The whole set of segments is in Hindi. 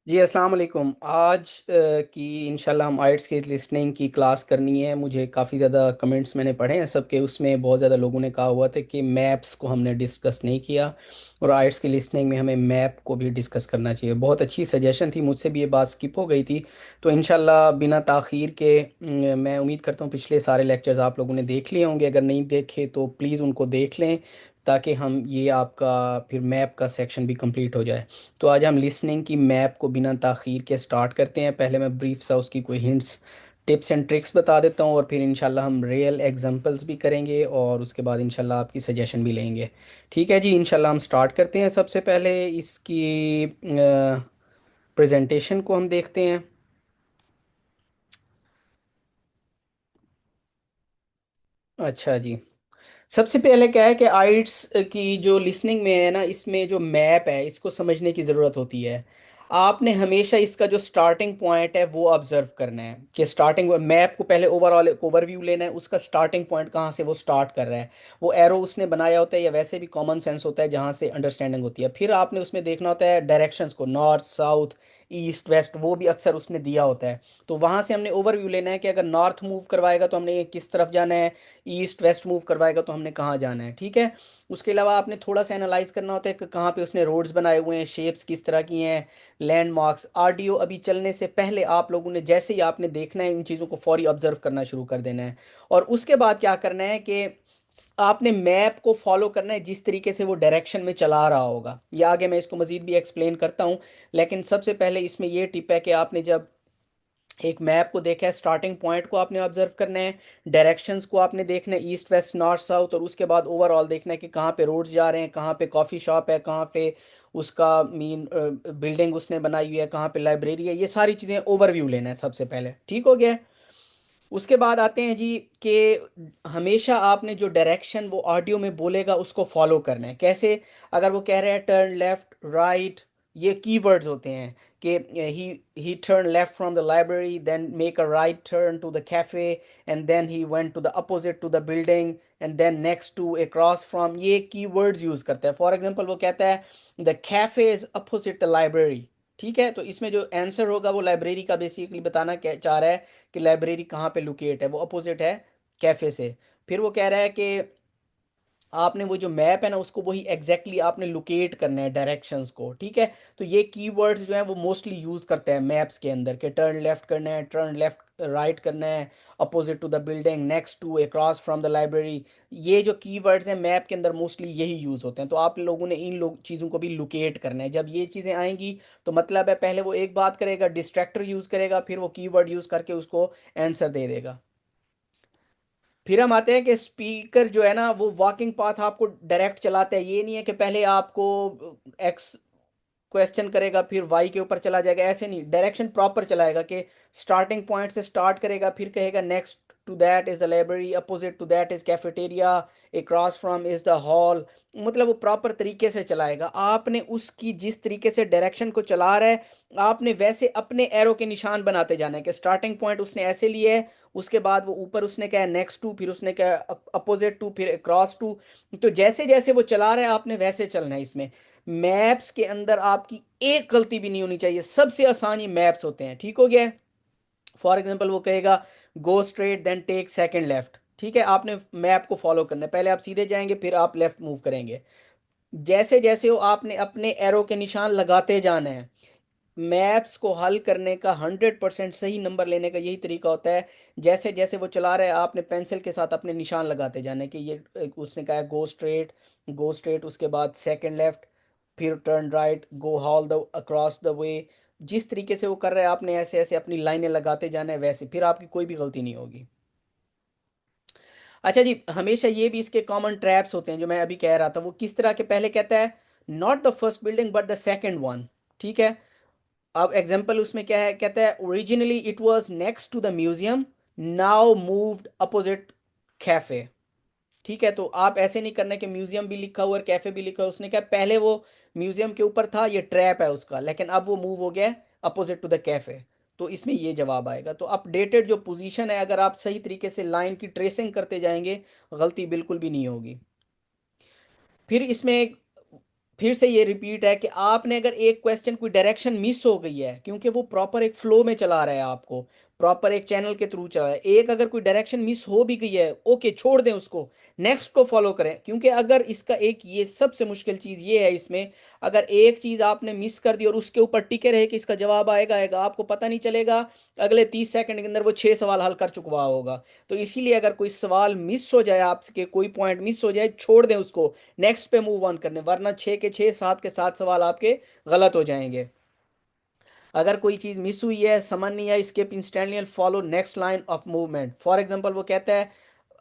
जी अस्सलाम वालेकुम। आज की इंशाल्लाह हम आइट्स की लिसनिंग की क्लास करनी है। मुझे काफ़ी ज़्यादा कमेंट्स मैंने पढ़े हैं सबके, उसमें बहुत ज़्यादा लोगों ने कहा हुआ था कि मैप्स को हमने डिस्कस नहीं किया और आइट्स की लिसनिंग में हमें मैप को भी डिस्कस करना चाहिए। बहुत अच्छी सजेशन थी, मुझसे भी ये बात स्किप हो गई थी। तो इंशाल्लाह बिना ताख़ीर के मैं उम्मीद करता हूँ पिछले सारे लेक्चर्स आप लोगों ने देख लिए होंगे। अगर नहीं देखे तो प्लीज़ उनको देख लें ताकि हम ये आपका फिर मैप का सेक्शन भी कंप्लीट हो जाए। तो आज हम लिसनिंग की मैप को बिना ताख़ीर के स्टार्ट करते हैं। पहले मैं ब्रीफ सा उसकी कोई हिंट्स, टिप्स एंड ट्रिक्स बता देता हूँ और फिर इंशाल्लाह हम रियल एग्जांपल्स भी करेंगे और उसके बाद इंशाल्लाह आपकी सजेशन भी लेंगे। ठीक है जी, इंशाल्लाह हम स्टार्ट करते हैं। सबसे पहले इसकी प्रेजेंटेशन को हम देखते हैं। अच्छा जी, सबसे पहले क्या है कि आइट्स की जो लिसनिंग में है ना, इसमें जो मैप है इसको समझने की ज़रूरत होती है। आपने हमेशा इसका जो स्टार्टिंग पॉइंट है वो ऑब्जर्व करना है कि स्टार्टिंग मैप को पहले ओवरऑल एक ओवरव्यू लेना है, उसका स्टार्टिंग पॉइंट कहाँ से वो स्टार्ट कर रहा है। वो एरो उसने बनाया होता है या वैसे भी कॉमन सेंस होता है जहाँ से अंडरस्टैंडिंग होती है। फिर आपने उसमें देखना होता है डायरेक्शंस को, नॉर्थ साउथ ईस्ट वेस्ट, वो भी अक्सर उसने दिया होता है। तो वहाँ से हमने ओवरव्यू लेना है कि अगर नॉर्थ मूव करवाएगा तो हमने किस तरफ जाना है, ईस्ट वेस्ट मूव करवाएगा तो हमने कहाँ जाना है। ठीक है, उसके अलावा आपने थोड़ा सा एनालाइज करना होता है कि कहाँ पे उसने रोड्स बनाए हुए हैं, शेप्स किस तरह की हैं, लैंडमार्क्स। ऑडियो अभी चलने से पहले आप लोगों ने जैसे ही आपने देखना है इन चीज़ों को फौरी ऑब्जर्व करना शुरू कर देना है। और उसके बाद क्या करना है कि आपने मैप को फॉलो करना है जिस तरीके से वो डायरेक्शन में चला रहा होगा। ये आगे मैं इसको मजीद भी एक्सप्लेन करता हूँ, लेकिन सबसे पहले इसमें ये टिप है कि आपने जब एक मैप को देखा है, स्टार्टिंग पॉइंट को आपने ऑब्जर्व करना है, डायरेक्शंस को आपने देखना है ईस्ट वेस्ट नॉर्थ साउथ, और उसके बाद ओवरऑल देखना है कि कहाँ पे रोड्स जा रहे हैं, कहाँ पे कॉफ़ी शॉप है, कहाँ पे उसका मीन बिल्डिंग उसने बनाई हुई है, कहाँ पे लाइब्रेरी है। ये सारी चीज़ें ओवरव्यू लेना है सबसे पहले। ठीक हो गया। उसके बाद आते हैं जी कि हमेशा आपने जो डायरेक्शन वो ऑडियो में बोलेगा उसको फॉलो करना है। कैसे? अगर वो कह रहे हैं टर्न लेफ्ट राइट, ये कीवर्ड्स होते हैं कि he turn left from the library, then make a right turn to the cafe, and then he went to the opposite to the building, and then next to across from. ये कीवर्ड्स यूज करता है। फॉर एग्जांपल वो कहता है the cafe is opposite the library. ठीक है, तो इसमें जो आंसर होगा वो लाइब्रेरी का बेसिकली बताना चाह रहा है कि लाइब्रेरी कहाँ पे लोकेट है, वो अपोजिट है कैफे से। फिर वो कह रहा है कि आपने वो जो मैप है ना उसको वही एग्जैक्टली exactly आपने लोकेट करना है डायरेक्शंस को। ठीक है, तो ये कीवर्ड्स जो है वो मोस्टली यूज करते हैं मैप्स के अंदर कि टर्न लेफ्ट करना है, टर्न लेफ्ट राइट करना है, opposite to the building, next to across from the library. ये जो कीवर्ड्स हैं मैप के अंदर मोस्टली यही यूज होते हैं। तो आप लोगों ने इन लोग चीज़ों को भी लोकेट करना है। जब ये चीज़ें आएंगी तो मतलब है पहले वो एक बात करेगा, डिस्ट्रैक्टर यूज करेगा, फिर वो कीवर्ड यूज करके उसको आंसर दे देगा। फिर हम आते हैं कि स्पीकर जो है ना वो वॉकिंग पाथ आपको डायरेक्ट चलाता है। ये नहीं है कि पहले आपको एक्स क्वेश्चन करेगा फिर वाई के ऊपर चला जाएगा, ऐसे नहीं, डायरेक्शन प्रॉपर चलाएगा कि स्टार्टिंग पॉइंट से स्टार्ट करेगा, फिर कहेगा next to that is the library, opposite to that is cafeteria, across from is the hall. मतलब वो प्रॉपर तरीके से चलाएगा। आपने उसकी जिस तरीके से डायरेक्शन को चला रहा है आपने वैसे अपने एरो के निशान बनाते जाना है कि स्टार्टिंग पॉइंट उसने ऐसे लिया है, उसके बाद वो ऊपर उसने कहा नेक्स्ट टू, फिर उसने कहा अपोजिट टू, फिर क्रॉस टू। तो जैसे जैसे वो चला रहा है आपने वैसे चलना है। इसमें मैप्स के अंदर आपकी एक गलती भी नहीं होनी चाहिए। सबसे आसान ये मैप्स होते हैं। ठीक हो गया। फॉर एग्जाम्पल वो कहेगा go straight then take second left. ठीक है, आपने मैप को फॉलो करना है, पहले आप सीधे जाएंगे फिर आप लेफ्ट मूव करेंगे। जैसे जैसे हो आपने अपने एरो के निशान लगाते जाना है। मैप्स को हल करने का 100% सही नंबर लेने का यही तरीका होता है। जैसे जैसे वो चला रहा है आपने पेंसिल के साथ अपने निशान लगाते जाने कि ये उसने कहा है गो स्ट्रेट, गो स्ट्रेट, उसके बाद सेकंड लेफ्ट, फिर turn right, go hall the across the way. जिस तरीके से वो कर रहा है आपने ऐसे ऐसे अपनी लाइनें लगाते जाना है, वैसे फिर आपकी कोई भी गलती नहीं होगी। अच्छा जी, हमेशा ये भी इसके कॉमन ट्रैप्स होते हैं जो मैं अभी कह रहा था। वो किस तरह के? पहले कहता है not the first building but the second one. ठीक है, अब एग्जाम्पल उसमें क्या है, कहता है originally it was next to the museum, now moved opposite cafe. ठीक है, तो आप ऐसे नहीं करना कि म्यूजियम भी लिखा हुआ और कैफे भी लिखा हुआ। उसने कहा पहले वो म्यूजियम के ऊपर था, ये ट्रैप है उसका, लेकिन अब वो मूव हो गया अपोजिट टू द कैफे। तो इसमें ये जवाब आएगा। तो अपडेटेड जो पोजीशन है अगर आप सही तरीके से लाइन की ट्रेसिंग करते जाएंगे गलती बिल्कुल भी नहीं होगी। फिर इसमें फिर से ये रिपीट है कि आपने अगर एक क्वेश्चन कोई डायरेक्शन मिस हो गई है, क्योंकि वो प्रॉपर एक फ्लो में चला रहा है, आपको प्रॉपर एक चैनल के थ्रू चला रहा है, एक अगर कोई डायरेक्शन मिस हो भी गई है, ओके छोड़ दें उसको, नेक्स्ट को फॉलो करें। क्योंकि अगर इसका एक ये सबसे मुश्किल चीज़ ये है इसमें, अगर एक चीज़ आपने मिस कर दी और उसके ऊपर टिके रहे कि इसका जवाब आएगा आएगा, आपको पता नहीं चलेगा अगले 30 सेकंड के अंदर वो 6 सवाल हल कर चुका होगा। तो इसीलिए अगर कोई सवाल मिस हो जाए आपके, कोई पॉइंट मिस हो जाए, छोड़ दें उसको, नेक्स्ट पे मूव ऑन करने, वरना 6 के 6 7 के 7 सवाल आपके गलत हो जाएंगे। अगर कोई चीज़ मिस हुई है, समझ नहीं है, skip instantly and follow next line of movement. For example वो कहता है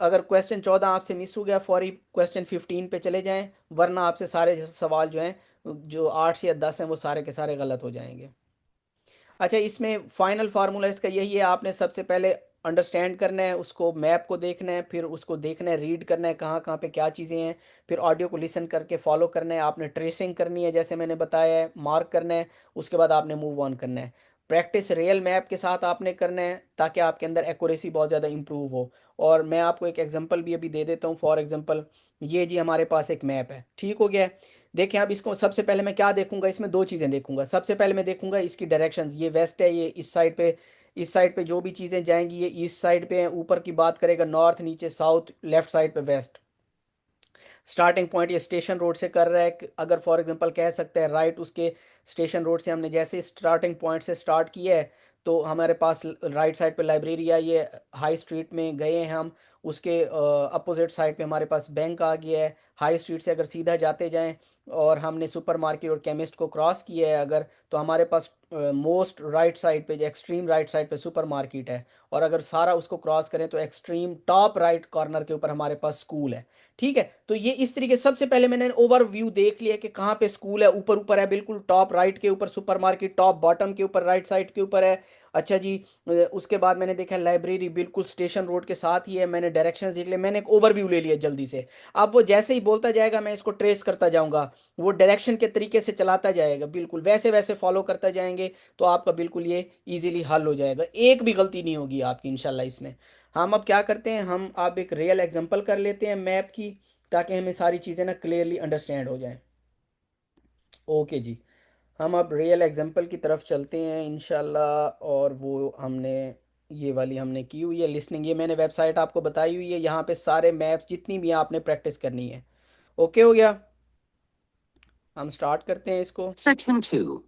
अगर क्वेश्चन 14 आपसे मिस हो गया, फॉरी क्वेश्चन 15 पे चले जाएं, वरना आपसे सारे सवाल जो हैं, जो 8 या 10 हैं, वो सारे के सारे गलत हो जाएंगे। अच्छा, इसमें फाइनल फार्मूला इसका यही है, आपने सबसे पहले अंडरस्टैंड करना है, उसको मैप को देखना है, फिर उसको देखना है, रीड करना है कहाँ कहाँ पे क्या चीज़ें हैं, फिर ऑडियो को लिसन करके फॉलो करना है, आपने ट्रेसिंग करनी है जैसे मैंने बताया है, मार्क करना है, उसके बाद आपने मूव ऑन करना है। प्रैक्टिस रियल मैप के साथ आपने करना है ताकि आपके अंदर एक्यूरेसी बहुत ज़्यादा इंप्रूव हो। और मैं आपको एक एग्जांपल भी अभी दे देता हूँ। फॉर एग्जांपल ये जी हमारे पास एक मैप है, ठीक हो गया है। देखें अब इसको सबसे पहले मैं क्या देखूंगा, इसमें दो चीज़ें देखूंगा। सबसे पहले मैं देखूंगा इसकी डायरेक्शंस, ये वेस्ट है, ये इस साइड पे, इस साइड पे जो भी चीज़ें जाएंगी ये ईस्ट साइड पे हैं, ऊपर की बात करेगा नॉर्थ, नीचे साउथ, लेफ्ट साइड पे वेस्ट। स्टार्टिंग पॉइंट ये स्टेशन रोड से कर रहा है अगर फॉर एग्जांपल कह सकते हैं राइट, उसके स्टेशन रोड से हमने जैसे स्टार्टिंग पॉइंट से स्टार्ट किया है तो हमारे पास राइट साइड पे लाइब्रेरी है, ये हाई स्ट्रीट में गए हैं हम, उसके अपोजिट साइड पे हमारे पास बैंक आ गया है। हाई स्ट्रीट से अगर सीधा जाते जाएं और हमने सुपरमार्केट और केमिस्ट को क्रॉस किया है अगर, तो हमारे पास मोस्ट राइट साइड पे, एक्सट्रीम राइट साइड पे सुपरमार्केट है। और अगर सारा उसको क्रॉस करें तो एक्सट्रीम टॉप राइट कॉर्नर के ऊपर हमारे पास स्कूल है। ठीक है, तो ये इस तरीके सबसे पहले मैंने ओवरव्यू देख लिया कि कहाँ पे स्कूल है, ऊपर ऊपर है बिल्कुल टॉप राइट के ऊपर सुपरमार्केट, टॉप बॉटम के ऊपर राइट साइड के ऊपर है। अच्छा जी, उसके बाद मैंने देखा लाइब्रेरी बिल्कुल स्टेशन रोड के साथ ही है, मैंने डायरेक्शंस देख लिए, मैंने एक ओवरव्यू ले लिया जल्दी से। अब वो जैसे ही बोलता जाएगा मैं इसको ट्रेस करता जाऊंगा, वो डायरेक्शन के तरीके से चलाता जाएगा, बिल्कुल वैसे वैसे फॉलो करता जाएंगे, तो आपका बिल्कुल ये इजीली हल हो जाएगा, एक भी गलती नहीं होगी आपकी इंशाल्लाह इसमें। हम अब क्या करते हैं, हम आप एक रियल एग्जांपल कर लेते हैं मैप की, ताकि हमें सारी चीज़ें ना क्लियरली अंडरस्टैंड हो जाएं। ओके जी, हम अब रियल एग्जांपल की तरफ चलते हैं इंशाल्लाह। और वो हमने ये वाली हमने की हुई है लिसनिंग, ये मैंने वेबसाइट आपको बताई हुई है, यहाँ पे सारे मैप्स जितनी भी हैं आपने प्रैक्टिस करनी है। ओके हो गया, हम स्टार्ट करते हैं इसको। Section 2.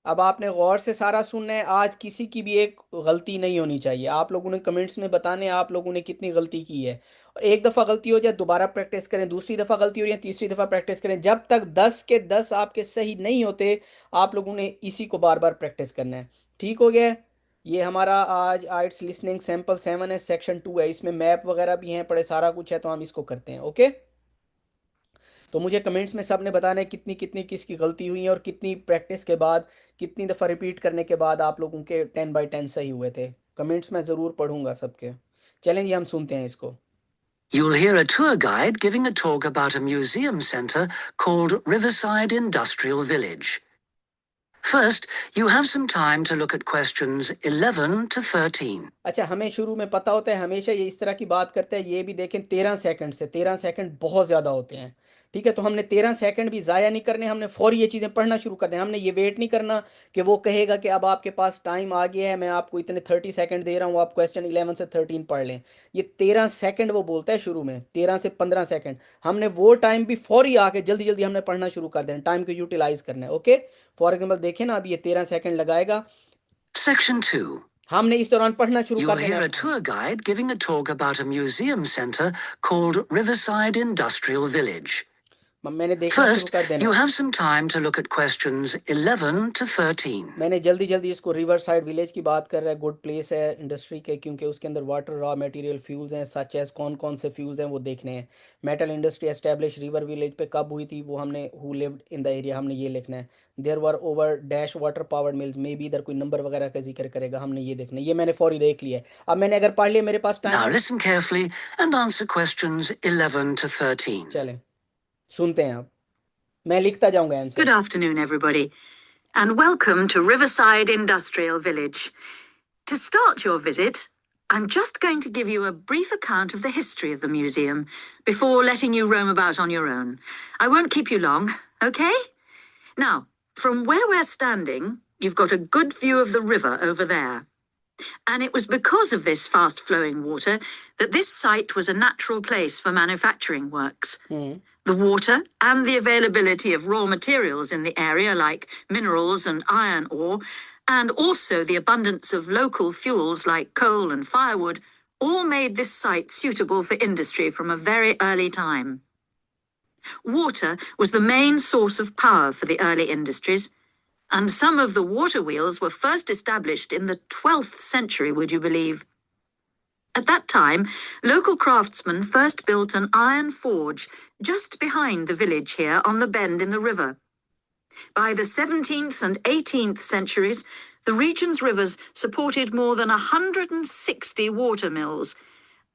अब आपने गौर से सारा सुनना है, आज किसी की भी एक गलती नहीं होनी चाहिए। आप लोगों ने कमेंट्स में बताने हैं आप लोगों ने कितनी गलती की है। एक दफ़ा गलती हो जाए दोबारा प्रैक्टिस करें, दूसरी दफ़ा गलती हो रही है तीसरी दफ़ा प्रैक्टिस करें, जब तक 10 के 10 आपके सही नहीं होते आप लोगों ने इसी को बार बार प्रैक्टिस करना है। ठीक हो गया है? ये हमारा आज आइट्स लिसनिंग सैम्पल 7 है, सेक्शन 2 है, इसमें मैप वगैरह भी हैं, पढ़े सारा कुछ है, तो हम इसको करते हैं। ओके, तो मुझे कमेंट्स में सबने बताना है कितनी कितनी किसकी गलती हुई है और कितनी प्रैक्टिस के बाद, कितनी दफ़ा रिपीट करने के बाद आप लोगों के 10 बाई 10 सही हुए थे। कमेंट्स में ज़रूर पढ़ूंगा सबके। चलें जी, हम सुनते हैं इसको। You'll hear a tour guide giving a talk about a museum centre called Riverside Industrial Village. First, you have some time to look at questions 11 to 13. अच्छा, हमें शुरू में पता होता है, हमेशा ये इस तरह की बात करते हैं, ये भी देखें 13 सेकंड से, 13 सेकंड बहुत ज़्यादा होते हैं। ठीक है, तो हमने 13 सेकंड भी ज़ाया नहीं करने, हमने फौरी ये चीज़ें पढ़ना शुरू कर दें। हमने ये वेट नहीं करना कि वो कहेगा कि अब आपके पास टाइम आ गया है, मैं आपको इतने 30 सेकंड दे रहा हूँ, आप क्वेश्चन 11 से 13 पढ़ लें। ये 13 सेकंड वो बोलता है शुरू में, 13 से 15 सेकंड, हमने वो टाइम भी फौरी आके जल्दी जल्दी हमने पढ़ना शुरू कर देना, टाइम को यूटिलाइज करना है। ओके, फॉर एग्जाम्पल देखें ना, अब ये 13 सेकंड लगाएगा, Section 2. हमने इस दौरान पढ़ना शुरू You'll कर देना hear है a tour guide giving a talk about a museum centre called Riverside Industrial Village. मैंने देखना शुरू First, कर देना you है। have some time to look at questions 11 to 13. मैंने जल्दी जल्दी इसको रिवर साइड विलेज की बात कर रहा है, गुड प्लेस है इंडस्ट्री के, क्योंकि उसके अंदर वाटर रॉ मटेरियल फ्यूल्स हैं, सच एज कौन कौन से फ्यूल्स हैं वो देखने हैं। Metal industry establish river village पे कब हुई थी वो हमने, who lived in the area, हमने ये लिखना है। There were over dash water powered mills, may be इधर कोई नंबर वगैरह का जिक्र करेगा, हमने ये देखना है। ये मैंने फौरी देख लिया है। अब मैंने अगर पढ़ लिया, मेरे पास टाइम Now है। listen carefully and answer questions 11 to 13. चलें सुनते हैं, अब मैं लिखता जाऊंगा Good answer. afternoon, everybody, and welcome to Riverside Industrial Village. To start your visit, I'm just going to give you a brief account of the history of the museum before letting you roam about on your own. I won't keep you long, Okay? Now, from where we're standing, you've got a good view of the river over there. And it was because of this fast-flowing water that this site was a natural place for manufacturing works. The water and the availability of raw materials in the area, like minerals and iron ore, and also the abundance of local fuels like coal and firewood, all made this site suitable for industry from a very early time. Water was the main source of power for the early industries, and some of the water wheels were first established in the 12th century, would you believe? At that time, local craftsmen first built an iron forge just behind the village here on the bend in the river. By the 17th and 18th centuries, the region's rivers supported more than 160 water mills,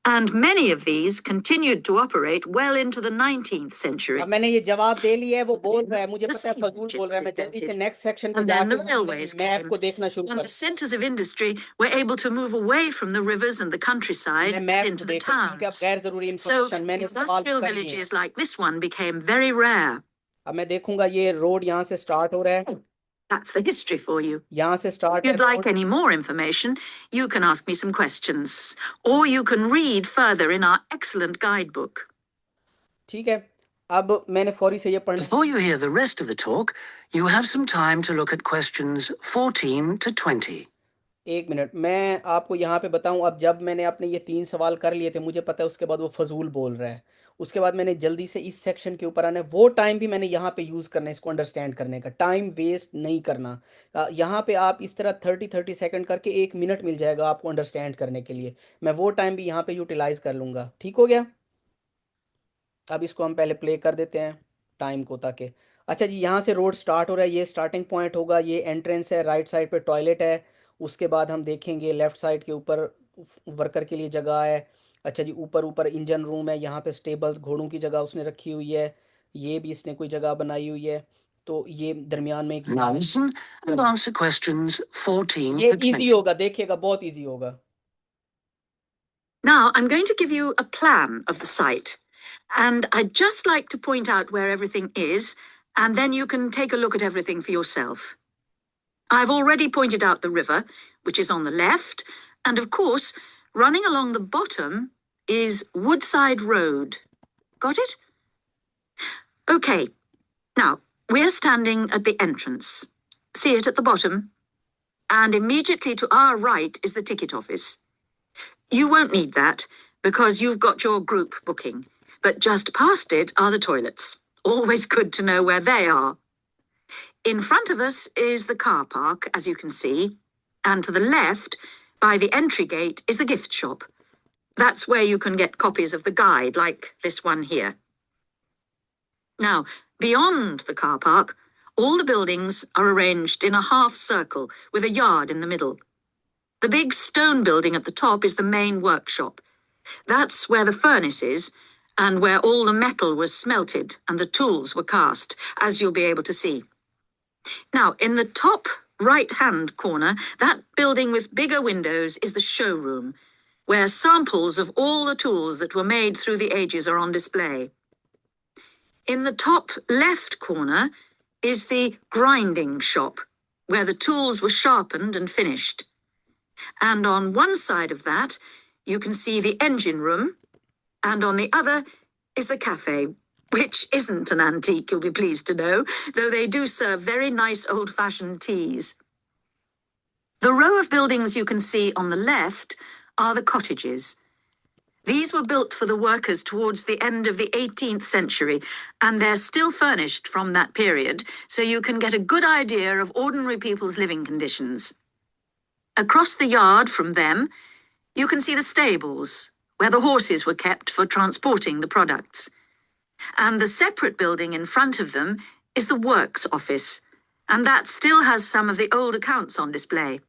and many of these continued to operate well into the 19th century. अब मैंने ये जवाब दे लिया है, वो बोल रहा है, मुझे पता है फजूल बोल रहा है, मैं जल्दी से नेक्स्ट सेक्शन पे And then the जाके railways मैप came, को देखना शुरू and कर the centres of industry were able to move away from the rivers and the countryside मैं मैप into को the देख रहा हूं क्योंकि अब towns. गैर जरूरी So इंफॉर्मेशन मैंने सवाल industrial कर लिए हैं। villages like this one became very rare. अब मैं देखूंगा ये रोड यहाँ से स्टार्ट हो रहा है, That's the history for you. यहाँ से If स्टार्ट है you'd like any more information, you can ask me some questions, or you can read further in our excellent guidebook. ठीक है। अब मैंने फौरी से ये पढ़ना Before you hear the rest of the talk, you have some time to look at questions 14 to 20. एक मिनट, मैं आपको यहाँ पे बताऊं, अब जब मैंने अपने ये 3 सवाल कर लिए थे, मुझे पता है उसके बाद वो फजूल बोल रहा है, उसके बाद मैंने जल्दी से इस सेक्शन के ऊपर आना है, वो टाइम भी मैंने यहाँ पे यूज़ करना है इसको अंडरस्टैंड करने का, टाइम वेस्ट नहीं करना। यहाँ पे आप इस तरह 30 सेकंड करके 1 मिनट मिल जाएगा आपको अंडरस्टैंड करने के लिए, मैं वो टाइम भी यहाँ पे यूटिलाइज कर लूँगा। ठीक हो गया? अब इसको हम पहले प्ले कर देते हैं टाइम को, ताकि अच्छा जी यहाँ से रोड स्टार्ट हो रहा है, ये स्टार्टिंग पॉइंट होगा, ये एंट्रेंस है, राइट साइड पे टॉयलेट है, उसके बाद हम देखेंगे लेफ़्ट साइड के ऊपर वर्कर के लिए जगह है। अच्छा जी, ऊपर ऊपर इंजन रूम है, यहाँ पे स्टेबल्स घोड़ों की जगह उसने रखी हुई है, ये भी इसने कोई जगह बनाई हुई है, तो ये दरमियान में एक Now listen and answer questions 14 ये to इजी 20. होगा, देखिएगा बहुत इजी होगा। Now, I'm going to give you a plan of the site, and I'd just like to point out where everything is, and then you can take a look at everything for yourself. I've already pointed out the river, which is on the left, and of course, running along the bottom is Woodside Road. Got it? Okay. Now, we're standing at the entrance. See it at the bottom? And immediately to our right is the ticket office. You won't need that because you've got your group booking, but just past it are the toilets. Always good to know where they are. In front of us is the car park, as you can see, and to the left, by the entry gate, is the gift shop. That's where you can get copies of the guide, like this one here. Now, beyond the car park, all the buildings are arranged in a half circle with a yard in the middle. The big stone building at the top is the main workshop. That's where the furnace is, and where all the metal was smelted and the tools were cast, as you'll be able to see. Now, in the top right-hand corner, that building with bigger windows is the showroom, where samples of all the tools that were made through the ages are on display. In the top left corner is the grinding shop, where the tools were sharpened and finished. And on one side of that, you can see the engine room, and on the other is the cafe, which isn't an antique, you'll be pleased to know, though they do serve very nice old-fashioned teas. The row of buildings you can see on the left are the cottages. These were built for the workers towards the end of the 18th century, and they're still furnished from that period, so you can get a good idea of ordinary people's living conditions. Across the yard from them, you can see the stables, where the horses were kept for transporting the products. And the separate building in front of them is the works office, and that still has some of the old accounts on display.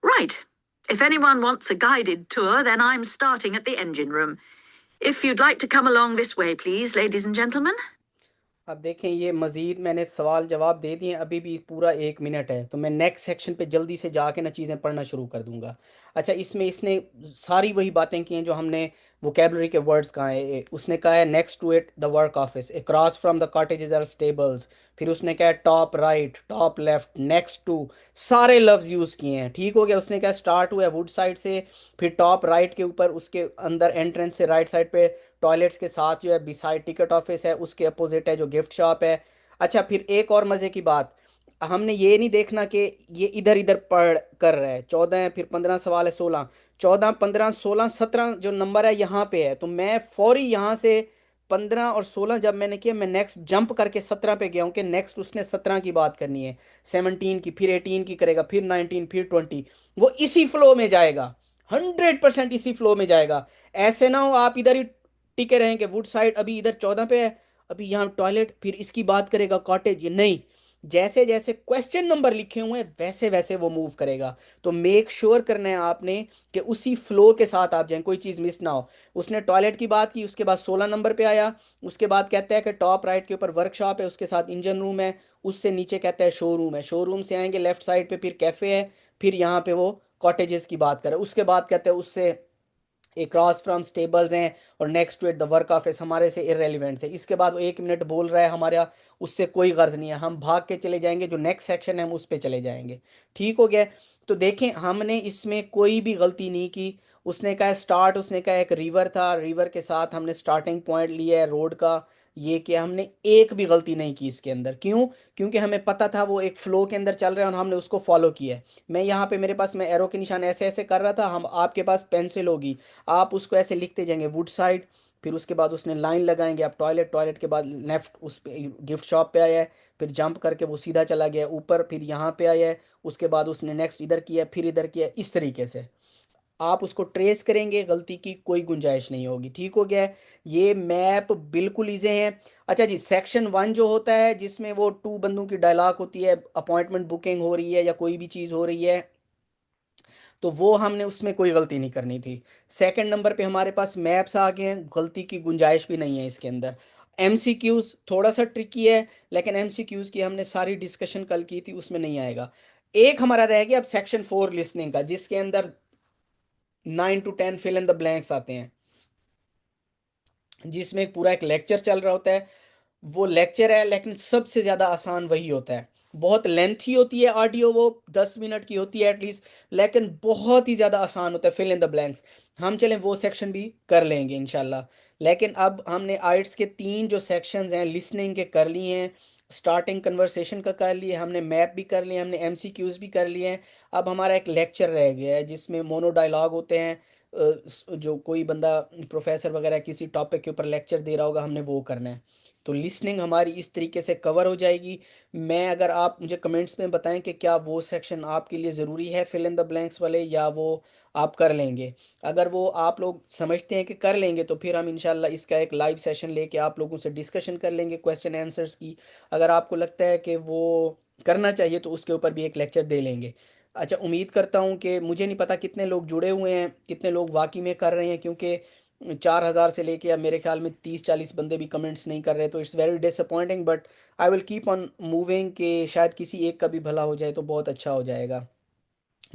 Right. If anyone wants a guided tour, then I'm starting at the engine room. If you'd like to come along this way, please, ladies and gentlemen. अब देखें, ये मज़ीद मैंने सवाल जवाब दे दिए, अभी भी पूरा 1 मिनट है, तो मैं नेक्स्ट सेक्शन पे जल्दी से जाके ना चीज़ें पढ़ना शुरू कर दूंगा। अच्छा, इसमें इसने सारी वही बातें की हैं जो हमने वोकेबलरी के वर्ड्स कहाँ है उसने कहा है next to it the work office, across from the cottages are stables, फिर उसने कहा top right, top left, next to, सारे लफ्ज यूज किए हैं। ठीक हो गया। उसने कहा स्टार्ट हुआ है वुड साइड से, फिर टॉप राइट के ऊपर उसके अंदर एंट्रेंस से राइट साइड पे टॉयलेट्स के साथ जो है बिसाइड टिकट ऑफिस है, उसके अपोजिट है जो गिफ्ट शॉप है। अच्छा, फिर एक और मजे की बात, हमने ये नहीं देखना कि ये इधर इधर पढ़ कर रहा है। 14 है, फिर 15 सवाल है, 16, 14 15 16 17 जो नंबर है यहाँ पे है, तो मैं फौरी यहाँ से 15 और 16 जब मैंने किया, मैं नेक्स्ट जंप करके 17 पे गया हूँ कि नेक्स्ट उसने 17 की बात करनी है, 17 की, फिर 18 की करेगा, फिर 19, फिर 20। वो इसी फ्लो में जाएगा, 100% इसी फ्लो में जाएगा। ऐसे ना हो आप इधर ही टिके रहें कि वुड साइड अभी इधर 14 पे है, अभी यहाँ टॉयलेट, फिर इसकी बात करेगा कॉटेज, ये नहीं। जैसे जैसे क्वेश्चन नंबर लिखे हुए हैं वैसे वैसे वो मूव करेगा। तो मेक श्योर करना है आपने कि उसी फ्लो के साथ आप जाएं, कोई चीज़ मिस ना हो। उसने टॉयलेट की बात की, उसके बाद 16 नंबर पे आया, उसके बाद कहता है कि टॉप राइट के ऊपर वर्कशॉप है, उसके साथ इंजन रूम है, उससे नीचे कहता है शोरूम है, शोरूम से आएंगे लेफ्ट साइड पे फिर कैफे है, फिर यहाँ पे वो कॉटेजेस की बात करे। उसके बाद कहते हैं उससे एक क्रॉस फ्रॉम स्टेबल्स हैं और next to it the work office हमारे से इरेलीवेंट थे। इसके बाद वो 1 मिनट बोल रहा है, हमारा उससे कोई गर्ज नहीं है, हम भाग के चले जाएंगे, जो नेक्स्ट सेक्शन है हम उस पर चले जाएंगे। ठीक हो गया। तो देखें हमने इसमें कोई भी गलती नहीं की। उसने कहा स्टार्ट, उसने कहा एक रिवर था, रिवर के साथ हमने स्टार्टिंग पॉइंट लिया है रोड का, ये किया हमने, एक भी गलती नहीं की इसके अंदर। क्यों? क्योंकि हमें पता था वो एक फ्लो के अंदर चल रहा है और हमने उसको फॉलो किया है। मैं यहाँ पे मेरे पास मैं एरो के निशान ऐसे ऐसे कर रहा था, हम आपके पास पेंसिल होगी, आप उसको ऐसे लिखते जाएंगे वुड साइड, फिर उसके बाद उसने लाइन लगाएंगे आप टॉयलेट, टॉयलेट के बाद लेफ्ट उस पे गिफ्ट शॉप पे आया है, फिर जंप करके वो सीधा चला गया ऊपर, फिर यहाँ पे आया है, उसके बाद उसने नेक्स्ट इधर किया, फिर इधर किया, इस तरीके से आप उसको ट्रेस करेंगे, गलती की कोई गुंजाइश नहीं होगी। ठीक हो गया है। ये मैप बिल्कुल इजी है। अच्छा जी, सेक्शन 1 जो होता है जिसमें वो 2 बंदों की डायलॉग होती है, अपॉइंटमेंट बुकिंग हो रही है या कोई भी चीज़ हो रही है, तो वो हमने उसमें कोई गलती नहीं करनी थी। सेकंड नंबर पे हमारे पास मैप्स आ गए हैं, गलती की गुंजाइश भी नहीं है इसके अंदर। एमसीक्यूज थोड़ा सा ट्रिकी है, लेकिन एमसीक्यूज की हमने सारी डिस्कशन कल की थी, उसमें नहीं आएगा। एक हमारा रह गया अब सेक्शन 4 लिसनिंग का, जिसके अंदर 9 to 10 fill in the blanks आते हैं, जिसमें पूरा एक लेक्चर चल रहा होता है। वो लेक्चर है लेकिन सबसे ज़्यादा आसान वही होता है। बहुत लेंथी होती है ऑडियो, वो 10 मिनट की होती है एटलीस्ट, लेकिन बहुत ही ज़्यादा आसान होता है फिल इन द ब्लैंक्स। हम चलें वो सेक्शन भी कर लेंगे इंशाल्लाह। लेकिन अब हमने आइट्स के 3 जो सेक्शंस हैं लिसनिंग के कर लिए हैं, स्टार्टिंग कन्वर्सेशन का कर लिए हमने, मैप भी कर लिए हमने, एमसीक्यूज भी कर लिए हैं। अब हमारा एक लेक्चर रह गया है जिसमें मोनो डायलॉग होते हैं, जो कोई बंदा प्रोफेसर वगैरह किसी टॉपिक के ऊपर लेक्चर दे रहा होगा, हमने वो करना है। तो लिसनिंग हमारी इस तरीके से कवर हो जाएगी। मैं अगर आप मुझे कमेंट्स में बताएं कि क्या वो सेक्शन आपके लिए ज़रूरी है फिल इन द ब्लैंक्स वाले, या वो आप कर लेंगे। अगर वो आप लोग समझते हैं कि कर लेंगे तो फिर हम इंशाल्लाह इसका एक लाइव सेशन लेके आप लोगों से डिस्कशन कर लेंगे क्वेश्चन आंसर्स की। अगर आपको लगता है कि वो करना चाहिए तो उसके ऊपर भी एक लेक्चर दे लेंगे। अच्छा, उम्मीद करता हूँ कि, मुझे नहीं पता कितने लोग जुड़े हुए हैं, कितने लोग वाकई में कर रहे हैं, क्योंकि 4,000 से लेके अब मेरे ख्याल में 30-40 बंदे भी कमेंट्स नहीं कर रहे, तो it's very disappointing, but I will keep on moving कि शायद किसी एक का भी भला हो जाए तो बहुत अच्छा हो जाएगा।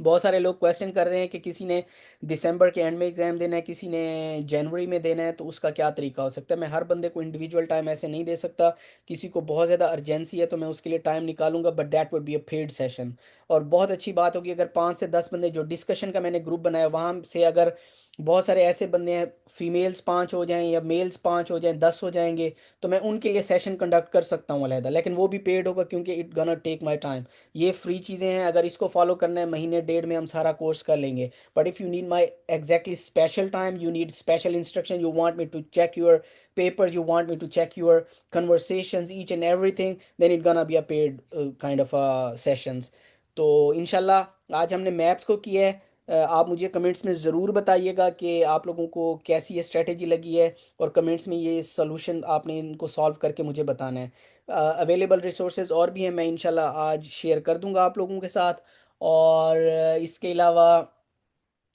बहुत सारे लोग क्वेश्चन कर रहे हैं कि किसी ने दिसंबर के एंड में एग्ज़ाम देना है, किसी ने जनवरी में देना है, तो उसका क्या तरीका हो सकता है। मैं हर बंदे को इंडिविजुअल टाइम ऐसे नहीं दे सकता, किसी को बहुत ज़्यादा अर्जेंसी है तो मैं उसके लिए टाइम निकालूंगा, but that would be a paid session. और बहुत अच्छी बात होगी अगर 5 से 10 बंदे, जो डिस्कशन का मैंने ग्रुप बनाया वहाँ से अगर बहुत सारे ऐसे बंदे हैं, फीमेल्स 5 हो जाएं या मेल्स 5 हो जाएं, 10 हो जाएंगे, तो मैं उनके लिए सेशन कंडक्ट कर सकता हूँ अलहदा, लेकिन वो भी पेड होगा क्योंकि इट गना टेक माई टाइम। ये फ्री चीज़ें हैं, अगर इसको फॉलो करना है महीने डेढ़ में हम सारा कोर्स कर लेंगे। But if you need my exactly special time, you need special instruction, you want me to check your papers, you want me to check your conversations, each and everything, then it gonna be a paid kind of sessions। तो इंशाल्लाह आज हमने मैप्स को किया है। आप मुझे कमेंट्स में ज़रूर बताइएगा कि आप लोगों को कैसी ये स्ट्रेटेजी लगी है, और कमेंट्स में ये सॉल्यूशन आपने इनको सॉल्व करके मुझे बताना है। अवेलेबल रिसोर्सेज और भी हैं, मैं इंशाल्लाह आज शेयर कर दूंगा आप लोगों के साथ। और इसके अलावा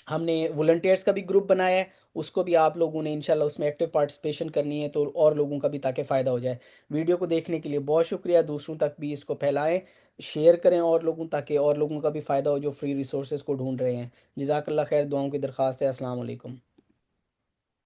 हमने वॉलंटियर्स का भी ग्रुप बनाया है, उसको भी आप लोगों ने इंशाल्लाह उसमें एक्टिव पार्टिसिपेशन करनी है, तो और लोगों का भी ताकि फ़ायदा हो जाए। वीडियो को देखने के लिए बहुत शुक्रिया, दूसरों तक भी इसको फैलाएं, शेयर करें और लोगों, ताकि और लोगों का भी फ़ायदा हो जो फ्री रिसोर्सेज को ढूंढ रहे हैं। जज़ाकल्लाह खैर, दुआओं की दरख्वास्त है। अस्सलाम वालेकुम।